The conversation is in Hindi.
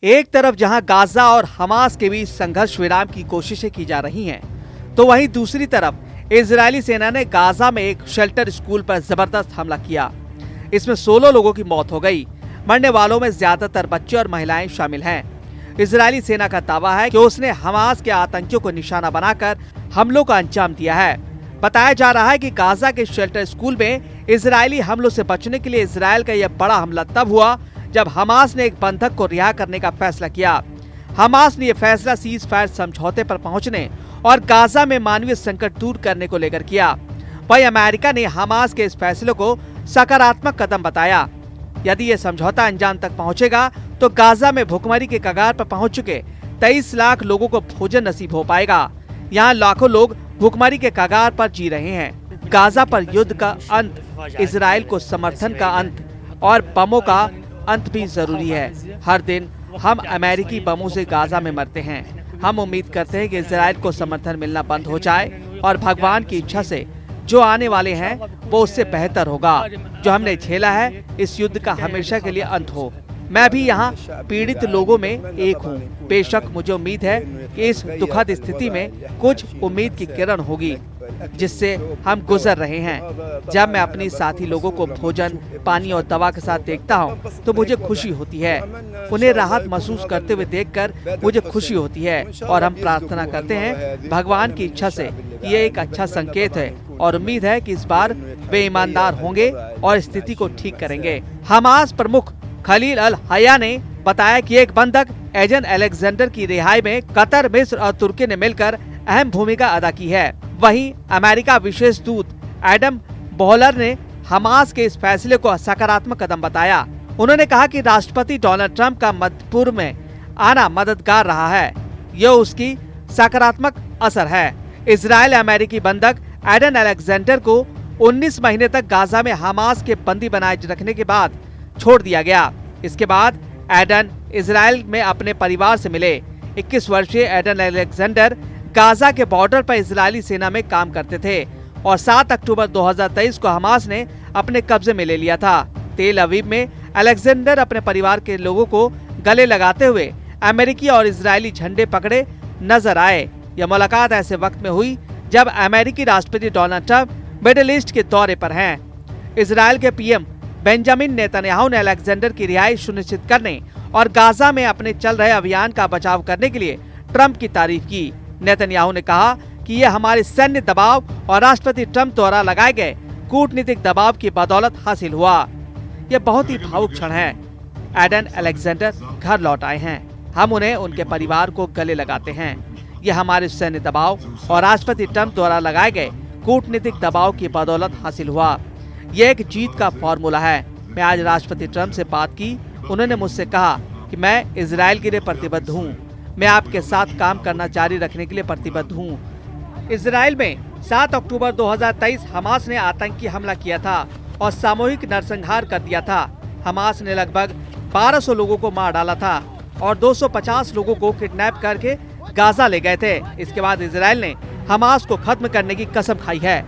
एक तरफ जहां गाजा और हमास के बीच संघर्ष विराम की कोशिशें की जा रही हैं, तो वहीं दूसरी तरफ इजरायली सेना ने गाजा में एक शेल्टर स्कूल पर जबरदस्त हमला किया। इसमें 16 लोगों की मौत हो गई। मरने वालों में ज्यादातर बच्चे और महिलाएं शामिल हैं। इजरायली सेना का दावा है कि उसने हमास के आतंकियों को निशाना बनाकर हमलों का अंजाम दिया है। बताया जा रहा है कि गाजा के शेल्टर स्कूल में इजरायली हमलों से बचने के लिए इजरायल का यह बड़ा हमला तब हुआ जब हमास ने एक बंधक को रिहा करने का फैसला किया। हमास ने यह फैसला सीज फायर समझौते पर पहुंचने और गाजा में मानवीय संकट दूर करने को लेकर किया। वहीं अमेरिका ने हमास के इस फैसले को सकारात्मक कदम बताया। यदि यह समझौता अंजाम तक पहुंचेगा तो गाजा में भुखमरी के कगार पर पहुंच चुके 23 लाख लोगों को भोजन नसीब हो पाएगा। यहाँ लाखों लोग भुखमरी के कगार पर जी रहे हैं। गाजा पर युद्ध का अंत, इजराइल को समर्थन का अंत और बमों का अंत भी जरूरी है। हर दिन हम अमेरिकी बमों से गाजा में मरते हैं। हम उम्मीद करते हैं कि इजराइल को समर्थन मिलना बंद हो जाए और भगवान की इच्छा से जो आने वाले हैं वो उससे बेहतर होगा। जो हमने झेला है इस युद्ध का हमेशा के लिए अंत हो। मैं भी यहाँ पीड़ित लोगों में एक हूँ। बेशक मुझे उम्मीद है कि इस दुखद स्थिति में कुछ उम्मीद की किरण होगी जिससे हम गुजर रहे हैं। जब मैं अपनी साथी लोगों को भोजन, पानी और दवा के साथ देखता हूँ तो मुझे खुशी होती है। उन्हें राहत महसूस करते हुए देखकर मुझे खुशी होती है और हम प्रार्थना करते हैं भगवान की इच्छा से ये एक अच्छा संकेत है और उम्मीद है कि इस बार वे ईमानदार होंगे और स्थिति को ठीक करेंगे। हमास प्रमुख खलील अल हया ने बताया कि एक बंधक एजन अलेक्जेंडर की रिहाई में कतर, मिस्र और तुर्की ने मिलकर अहम भूमिका अदा की है। वहीं अमेरिका विशेष दूत एडम बोहलर ने हमास के इस फैसले को सकारात्मक कदम बताया। उन्होंने कहा कि राष्ट्रपति डोनाल्ड ट्रंप का मध्य पूर्व में आना मददगार रहा है। यह उसकी सकारात्मक असर है। इजरायल अमेरिकी बंधक एडन अलेक्जेंडर को 19 महीने तक गाजा में हमास के बंदी बनाए रखने के बाद छोड़ दिया गया। इसके बाद एडन इजरायल में अपने परिवार से मिले। 21 वर्षीय एडन अलेक्जेंडर गाजा के बॉर्डर पर इजरायली सेना में काम करते थे और 7 अक्टूबर 2023 को हमास ने अपने कब्जे में ले लिया था। तेल अवीव में अलेक्जेंडर अपने परिवार के लोगों को गले लगाते हुए अमेरिकी और इजरायली झंडे पकड़े नजर आए। यह मुलाकात ऐसे वक्त में हुई जब अमेरिकी राष्ट्रपति डोनाल्ड ट्रंप मिडिल ईस्ट के दौरे पर हैं। इजरायल के पीएम बेंजामिन नेतन्याहू ने अलेक्जेंडर की रिहाई सुनिश्चित करने और गाजा में अपने चल रहे अभियान का बचाव करने के लिए ट्रंप की तारीफ की। नेतन्याहू ने कहा कि यह हमारे सैन्य दबाव और राष्ट्रपति ट्रंप द्वारा लगाए गए कूटनीतिक दबाव की बदौलत हासिल हुआ। यह बहुत ही भावुक क्षण है। एडन अलेक्जेंडर घर लौट आए हैं। हम उन्हें उनके परिवार को गले लगाते हैं। यह हमारे सैन्य दबाव और राष्ट्रपति ट्रंप द्वारा लगाए गए कूटनीतिक दबाव की बदौलत हासिल हुआ। यह एक जीत का फॉर्मूला है। मैं आज राष्ट्रपति ट्रंप से बात की। उन्होंने मुझसे कहा कि मैं इजरायल के लिए प्रतिबद्ध हूँ। मैं आपके साथ काम करना जारी रखने के लिए प्रतिबद्ध हूँ। इजरायल में 7 अक्टूबर 2023 हमास ने आतंकी हमला किया था और सामूहिक नरसंहार कर दिया था। हमास ने लगभग 1200 लोगों को मार डाला था और 250 लोगों को किडनैप करके गाजा ले गए थे। इसके बाद इजरायल ने हमास को खत्म करने की कसम खाई है।